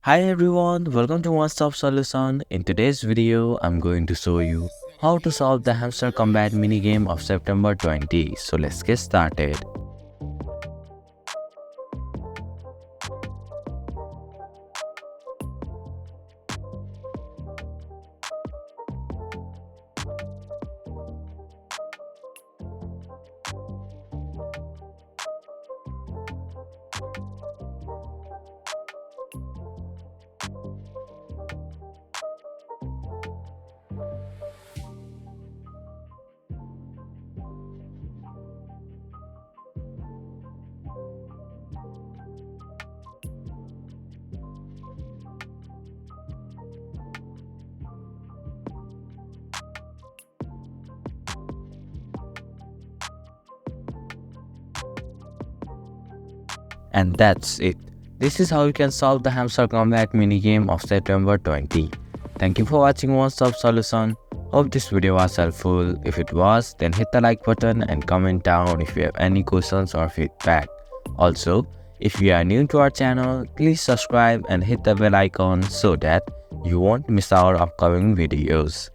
Hi everyone, welcome to One Stop Solution. In today's video, I'm going to show you how to solve the Hamster Kombat minigame of September 20. So let's get started. And that's it. This is how you can solve the Hamster Kombat minigame of September 20. Thank you for watching One Stop Solution. Hope this video was helpful. If it was, then hit the like button and comment down if you have any questions or feedback. Also, if you are new to our channel, please subscribe and hit the bell icon so that you won't miss our upcoming videos.